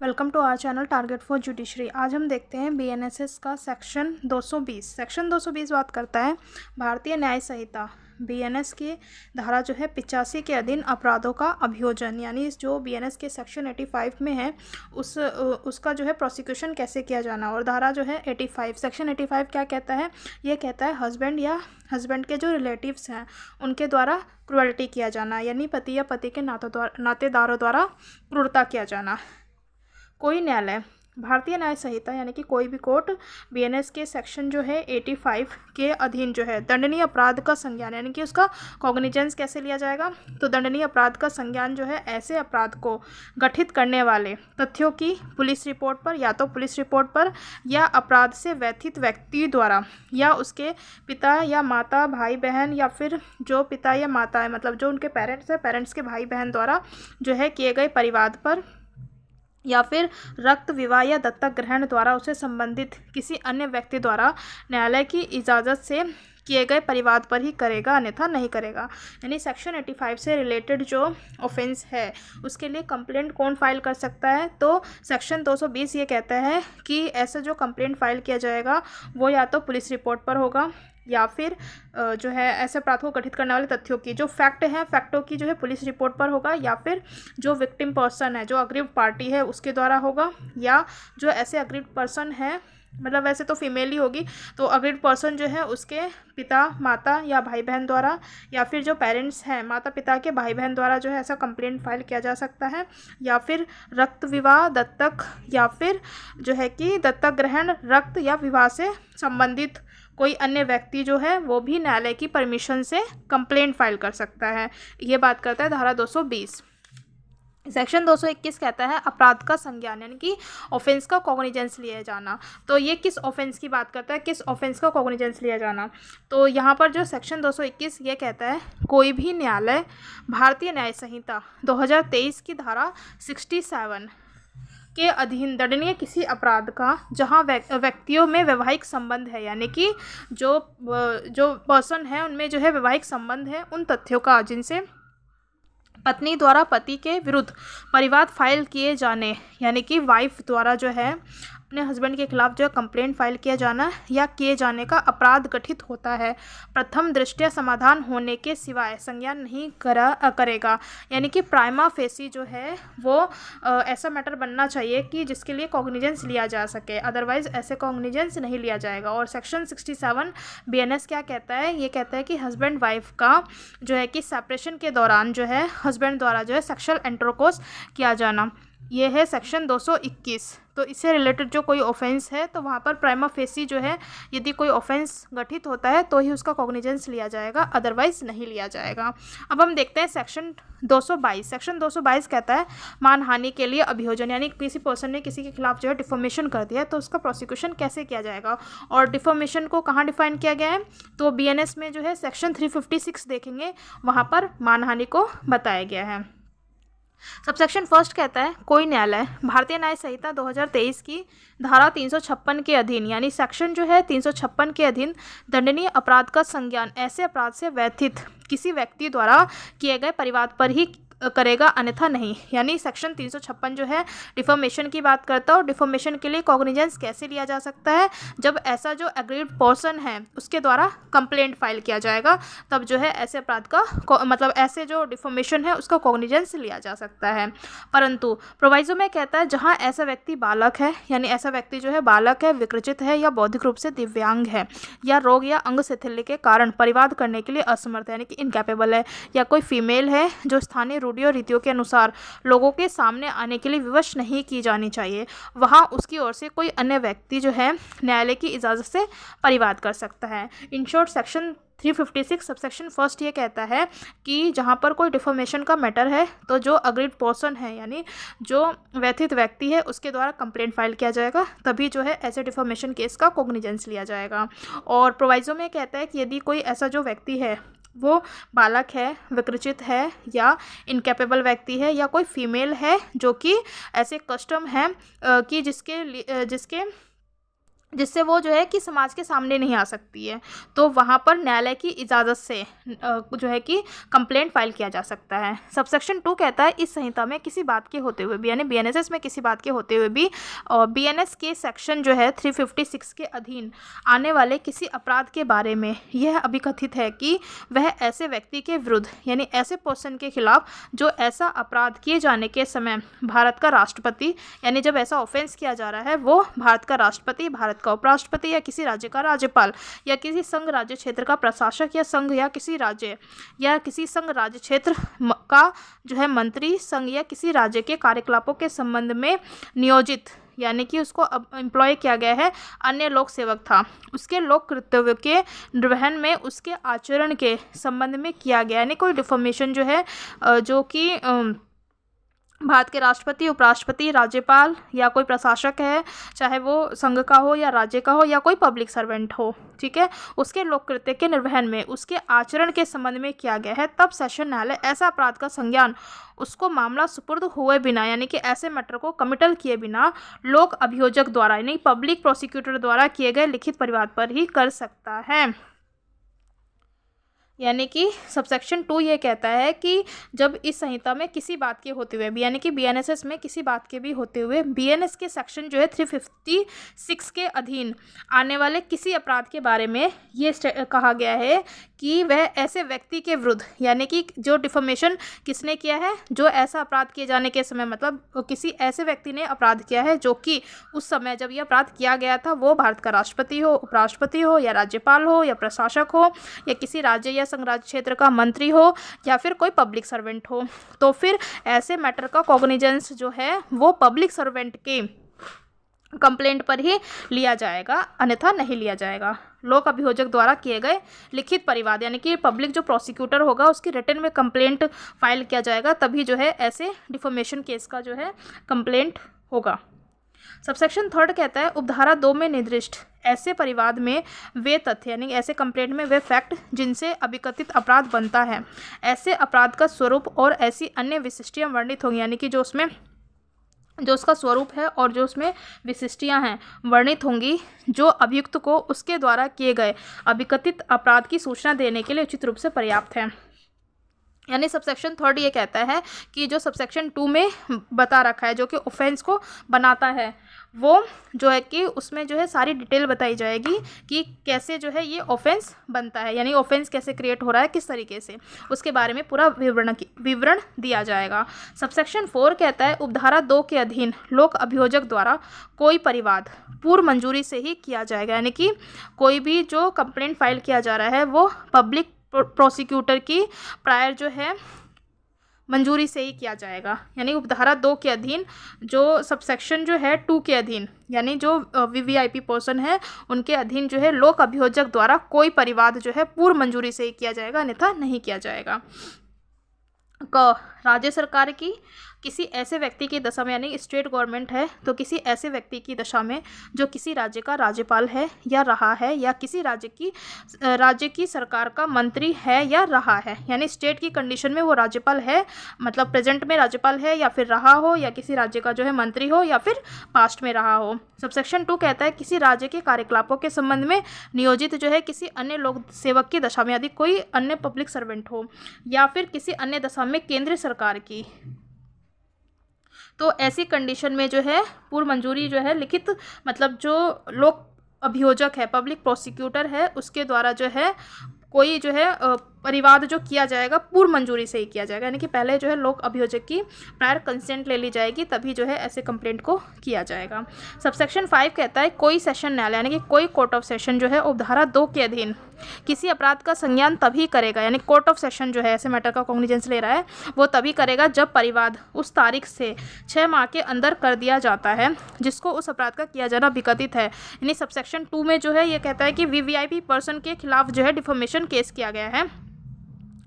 Welcome to our channel target for judiciary. आज हम देखते हैं बीएनएसएस का सेक्शन 220। सेक्शन 220 बात करता है भारतीय न्याय संहिता बीएनएस की धारा जो है 85 के अधीन अपराधों का अभियोजन, यानी जो बीएनएस के सेक्शन 85 में है उसका जो है प्रोसिक्यूशन कैसे किया जाना। और धारा जो है 85 सेक्शन 85 क्या कहता है? ये कहता है हस्बैंड के जो रिलेटिव्स हैं उनके द्वारा क्रूअल्टी किया जाना, यानी पति या पति के नातेदारों द्वारा क्रूरता किया जाना। कोई न्यायालय भारतीय न्याय संहिता यानी कि कोई भी कोर्ट बीएनएस के सेक्शन जो है 85 के अधीन जो है दंडनीय अपराध का संज्ञान, यानी कि उसका कॉग्निजेंस कैसे लिया जाएगा, तो दंडनीय अपराध का संज्ञान जो है ऐसे अपराध को गठित करने वाले तथ्यों की पुलिस रिपोर्ट पर, या तो पुलिस रिपोर्ट पर या अपराध से व्यथित व्यक्ति द्वारा, या उसके पिता या माता, भाई बहन, या फिर जो पिता या माता है मतलब जो उनके पेरेंट्स हैं, पेरेंट्स के भाई बहन द्वारा जो है किए गए परिवाद पर, या फिर रक्त, विवाह या दत्तक ग्रहण द्वारा उसे संबंधित किसी अन्य व्यक्ति द्वारा न्यायालय की इजाज़त से किए गए परिवाद पर ही करेगा, अन्यथा नहीं करेगा। यानी सेक्शन 85 से रिलेटेड जो ऑफेंस है उसके लिए कंप्लेंट कौन फाइल कर सकता है, तो सेक्शन 220 ये कहता है कि ऐसा जो कंप्लेंट फाइल किया जाएगा वो या तो पुलिस रिपोर्ट पर होगा, या फिर जो है ऐसे अपराध को गठित करने वाले तथ्यों की जो फैक्ट हैं फैक्टों की जो है पुलिस रिपोर्ट पर होगा, या फिर जो विक्टिम पर्सन है, जो अग्रीव्ड पार्टी है उसके द्वारा होगा, या जो ऐसे अग्रीव्ड पर्सन है मतलब वैसे तो फीमेल ही होगी, तो अग्रीड पर्सन जो है उसके पिता, माता या भाई बहन द्वारा, या फिर जो पेरेंट्स हैं माता पिता के भाई बहन द्वारा जो है ऐसा कंप्लेंट फाइल किया जा सकता है, या फिर रक्त, विवाह, दत्तक, या फिर जो है कि दत्तक ग्रहण, रक्त या विवाह से संबंधित कोई अन्य व्यक्ति जो है वो भी न्यायालय की परमिशन से कंप्लेंट फाइल कर सकता है। ये बात करता है धारा 220। सेक्शन 221 कहता है अपराध का संज्ञान, यानी कि ऑफेंस का कॉग्निजेंस लिया जाना। तो ये किस ऑफेंस की बात करता है, किस ऑफेंस का कॉग्निजेंस लिया जाना? तो यहाँ पर जो सेक्शन 221 ये कहता है कोई भी न्यायालय भारतीय न्याय संहिता 2023 की धारा 67 के अधीन दंडनीय किसी अपराध का जहां व्यक्तियों में वैवाहिक संबंध है, यानी कि जो पर्सन है उनमें जो है वैवाहिक संबंध है, उन तथ्यों का जिनसे पत्नी द्वारा पति के विरुद्ध परिवाद फाइल किए जाने, यानी कि वाइफ द्वारा जो है अपने हस्बैंड के खिलाफ जो है कंप्लेंट फाइल किया जाना या किए जाने का अपराध गठित होता है, प्रथम दृष्टया समाधान होने के सिवाय संज्ञान नहीं करेगा। यानी कि प्राइमा फेसी जो है वो ऐसा मैटर बनना चाहिए कि जिसके लिए कॉग्निजेंस लिया जा सके, अदरवाइज ऐसे कॉग्निजेंस नहीं लिया जाएगा। और सेक्शन 67 बीएनएस क्या कहता है? ये कहता है कि हस्बैंड वाइफ का जो है कि सेपरेशन के दौरान जो है हस्बैंड द्वारा जो है सेक्शुअल इंटरकोर्स किया जाना, ये है सेक्शन 221। तो इससे रिलेटेड जो कोई ऑफेंस है तो वहाँ पर प्राइमा फेसी जो है यदि कोई ऑफेंस गठित होता है तो ही उसका कॉग्निजेंस लिया जाएगा, अदरवाइज नहीं लिया जाएगा। अब हम देखते हैं सेक्शन 222। सेक्शन 222 कहता है मानहानि के लिए अभियोजन, यानी किसी पर्सन ने किसी के खिलाफ जो है डिफॉर्मेशन कर दिया है तो उसका प्रोसिक्यूशन कैसे किया जाएगा। और डिफॉर्मेशन को कहाँ डिफाइन किया गया है, तो बीएनएस में जो है सेक्शन 356 देखेंगे वहाँ पर मानहानि को बताया गया है। सबसेक्शन फर्स्ट कहता है कोई न्यायालय भारतीय न्याय संहिता 2023 की धारा 356 के अधीन, यानी सेक्शन जो है 356 के अधीन दंडनीय अपराध का संज्ञान ऐसे अपराध से व्यथित किसी व्यक्ति द्वारा किए गए परिवाद पर ही करेगा, अन्यथा नहीं। यानी सेक्शन 356 जो है डिफॉर्मेशन की बात करता है, और डिफॉर्मेशन के लिए कॉग्निजेंस कैसे लिया जा सकता है, जब ऐसा जो एग्रीड पर्सन है उसके द्वारा कंप्लेंट फाइल किया जाएगा तब जो है ऐसे अपराध का मतलब ऐसे जो डिफॉर्मेशन है उसका कॉग्निजेंस लिया जा सकता है। परंतु प्रोवाइजो में कहता है जहाँ ऐसा व्यक्ति बालक है, यानी ऐसा व्यक्ति जो है बालक है, विकृचित है या बौद्धिक रूप से दिव्यांग है, या रोग या अंग शिथिल्य के कारण परिवाद करने के लिए असमर्थ है, यानी कि इनकैपेबल है, या कोई फीमेल है जो स्थानीय रूढ़ियों और रीतियों के अनुसार लोगों के सामने आने के लिए विवश नहीं की जानी चाहिए, वहाँ उसकी ओर से कोई अन्य व्यक्ति जो है न्यायालय की इजाज़त से परिवाद कर सकता है। In short section 356 subsection first ये कहता है कि जहाँ पर कोई डिफॉर्मेशन का मैटर है तो जो अग्रीड पर्सन है, यानी जो व्यथित व्यक्ति है उसके द्वारा कंप्लेंट फाइल किया जाएगा, तभी जो है ऐसे डिफॉर्मेशन केस का कॉग्निजेंस लिया जाएगा। और प्रोवाइजो में कहता है कि यदि कोई ऐसा जो व्यक्ति है वो बालक है, विकृचित है, या इनकैपेबल व्यक्ति है, या कोई फीमेल है जो कि ऐसे कस्टम है कि जिसके जिससे वो जो है कि समाज के सामने नहीं आ सकती है, तो वहाँ पर न्यायालय की इजाज़त से जो है कि कंप्लेंट फाइल किया जा सकता है। सबसेक्शन 2 कहता है इस संहिता में किसी बात के होते हुए भी, यानी बीएनएसएस में किसी बात के होते हुए भी बीएनएस के सेक्शन जो है 356 के अधीन आने वाले किसी अपराध के बारे में यह अभिकथित है कि वह ऐसे व्यक्ति के विरुद्ध, यानी ऐसे पर्सन के खिलाफ जो ऐसा अपराध किए जाने के समय भारत का राष्ट्रपति, यानी जब ऐसा ऑफेंस किया जा रहा है वो भारत का राष्ट्रपति, भारत का उपराष्ट्रपति या किसी राज्य का राज्यपाल या किसी संघ राज्य क्षेत्र का प्रशासक या संघ या किसी राज्य या किसी संघ राज्य क्षेत्र का जो है मंत्री, संघ या किसी राज्य के कार्यकलापों के संबंध में नियोजित, यानी कि उसको एम्प्लॉय किया गया है, अन्य लोक सेवक था, उसके लोक कर्तव्य के निर्वहन में उसके आचरण के संबंध में किया गया, यानी कोई डिफॉर्मेशन जो है जो कि भारत के राष्ट्रपति, उपराष्ट्रपति, राज्यपाल या कोई प्रशासक है, चाहे वो संघ का हो या राज्य का हो या कोई पब्लिक सर्वेंट हो, ठीक है, उसके लोक कृत्य के निर्वहन में उसके आचरण के संबंध में किया गया है, तब सेशन न्यायालय ऐसा अपराध का संज्ञान उसको मामला सुपुर्द हुए बिना, यानी कि ऐसे मैटर को कमिटल किए बिना लोक अभियोजक द्वारा, यानी पब्लिक प्रोसिक्यूटर द्वारा किए गए लिखित परिवाद पर ही कर सकता है। यानी कि सबसेक्शन 2 ये कहता है कि जब इस संहिता में किसी बात के होते हुए भी, यानी कि बीएनएसएस में किसी बात के भी होते हुए बीएनएस के सेक्शन जो है 356 के अधीन आने वाले किसी अपराध के बारे में ये कहा गया है कि वह ऐसे व्यक्ति के विरुद्ध, यानी कि जो डिफॉर्मेशन किसने किया है, जो ऐसा अपराध किए जाने के समय, मतलब किसी ऐसे व्यक्ति ने अपराध किया है जो कि उस समय जब यह अपराध किया गया था वो भारत का राष्ट्रपति हो, उपराष्ट्रपति हो या राज्यपाल हो या प्रशासक हो या किसी राज्य या संघ राज्य क्षेत्र का मंत्री हो या फिर कोई पब्लिक सर्वेंट हो, तो फिर ऐसे मैटर का कॉग्निजेंस जो है वो पब्लिक सर्वेंट के कंप्लेंट पर ही लिया जाएगा, अन्यथा नहीं लिया जाएगा। लोक अभियोजक द्वारा किए गए लिखित परिवाद, यानी कि पब्लिक जो प्रोसिक्यूटर होगा उसकी रिटन में कंप्लेंट फाइल किया जाएगा, तभी जो है ऐसे डिफॉर्मेशन केस का जो है कंप्लेंट होगा। सबसेक्शन 3 कहता है उपधारा 2 में निर्दिष्ट ऐसे परिवाद में वे तथ्य, यानी ऐसे कंप्लेंट में वे फैक्ट जिनसे अभिकथित अपराध बनता है, ऐसे अपराध का स्वरूप और ऐसी अन्य विशिष्टियाँ वर्णित होंगी, यानी कि जो उसका स्वरूप है और जो उसमें विशिष्टियाँ हैं वर्णित होंगी, जो अभियुक्त को उसके द्वारा किए गए अभिकथित अपराध की सूचना देने के लिए उचित रूप से पर्याप्त है। यानी सबसेक्शन 3 ये कहता है कि जो सबसेक्शन 2 में बता रखा है, जो कि ऑफेंस को बनाता है, वो जो है कि उसमें जो है सारी डिटेल बताई जाएगी कि कैसे जो है ये ऑफेंस बनता है, यानी ऑफेंस कैसे क्रिएट हो रहा है, किस तरीके से, उसके बारे में पूरा विवरण दिया जाएगा। सबसेक्शन 4 कहता है उपधारा 2 के अधीन लोक अभियोजक द्वारा कोई परिवाद पूर्व मंजूरी से ही किया जाएगा, यानी कि कोई भी जो कंप्लेंट फाइल किया जा रहा है वो पब्लिक प्रोसिक्यूटर की प्रायर जो है मंजूरी से ही किया जाएगा। यानी उपधारा 2 के अधीन जो सबसेक्शन जो है 2 के अधीन, यानी जो वीवीआईपी पर्सन है उनके अधीन जो है लोक अभियोजक द्वारा कोई परिवाद जो है पूर्व मंजूरी से ही किया जाएगा, अन्यथा नहीं किया जाएगा। राज्य सरकार की किसी ऐसे व्यक्ति की दशा में, यानी स्टेट गवर्नमेंट है तो किसी ऐसे व्यक्ति की दशा में जो किसी राज्य का राज्यपाल है या रहा है या किसी राज्य की सरकार का मंत्री है या रहा है, यानी स्टेट की कंडीशन में वो राज्यपाल है, मतलब प्रेजेंट में राज्यपाल है या फिर रहा हो, या किसी राज्य का जो है मंत्री हो या फिर पास्ट में रहा हो। सबसेक्शन 2 कहता है किसी राज्य के कार्यकलापों के संबंध में नियोजित जो है किसी अन्य लोक सेवक की दशा में, यदि कोई अन्य पब्लिक सर्वेंट हो या फिर किसी अन्य दशा में केंद्र सरकार की, तो ऐसी कंडीशन में जो है पूर्व मंजूरी जो है लिखित, मतलब जो लोक अभियोजक है, पब्लिक प्रोसिक्यूटर है, उसके द्वारा जो है कोई जो है परिवाद जो किया जाएगा पूर्व मंजूरी से ही किया जाएगा, यानी कि पहले जो है लोक अभियोजक की प्रायर कंसेंट ले ली जाएगी, तभी जो है ऐसे कंप्लेंट को किया जाएगा। सबसेक्शन 5 कहता है कोई सेशन न्यायालय, यानी कि कोई कोर्ट ऑफ सेशन जो है उपधारा 2 के अधीन किसी अपराध का संज्ञान तभी करेगा, यानी कोर्ट ऑफ सेशन जो है ऐसे मैटर का कॉग्निजेंस ले रहा है वो तभी करेगा जब परिवाद उस तारीख से 6 माह के अंदर कर दिया जाता है जिसको उस अपराध का किया जाना विकथित है। यानी सबसेक्शन 2 में जो है ये कहता है कि वीवीआईपी पर्सन के खिलाफ जो है डिफॉर्मेशन केस किया गया है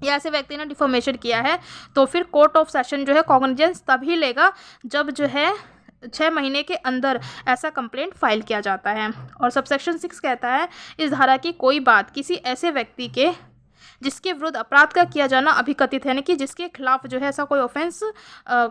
या ऐसे व्यक्ति ने डिफॉर्मेशन किया है, तो फिर कोर्ट ऑफ सेशन जो है कॉग्निजेंस तभी लेगा जब जो है 6 महीने के अंदर ऐसा कंप्लेंट फाइल किया जाता है। और सबसेक्शन 6 कहता है इस धारा की कोई बात किसी ऐसे व्यक्ति के जिसके विरुद्ध अपराध का किया जाना अभिकथित है, यानी कि जिसके खिलाफ जो है ऐसा कोई ऑफेंस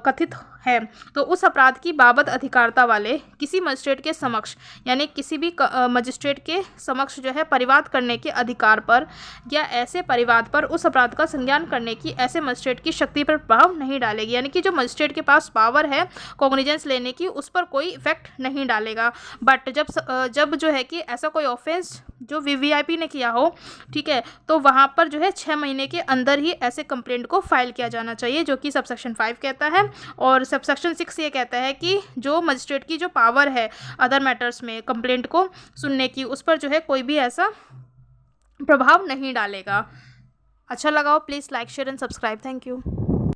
कथित है, तो उस अपराध की बाबत अधिकारिता वाले किसी मजिस्ट्रेट के समक्ष, यानी किसी भी मजिस्ट्रेट के समक्ष जो है परिवाद करने के अधिकार पर या ऐसे परिवाद पर उस अपराध का संज्ञान करने की ऐसे मजिस्ट्रेट की शक्ति पर प्रभाव नहीं डालेगी। यानी कि जो मजिस्ट्रेट के पास पावर है कॉग्निजेंस लेने की, उस पर कोई इफेक्ट नहीं डालेगा। बट जब जो है कि ऐसा कोई ऑफेंस जो वीवीआईपी ने किया हो, ठीक है, तो वहाँ पर जो है 6 महीने के अंदर ही ऐसे कंप्लेंट को फाइल किया जाना चाहिए, जो कि सबसेक्शन 5 कहता है। और सबसेक्शन 6 ये कहता है कि जो मजिस्ट्रेट की जो पावर है अदर मैटर्स में कंप्लेंट को सुनने की, उस पर जो है कोई भी ऐसा प्रभाव नहीं डालेगा। अच्छा लगा हो please like share and subscribe. Thank you.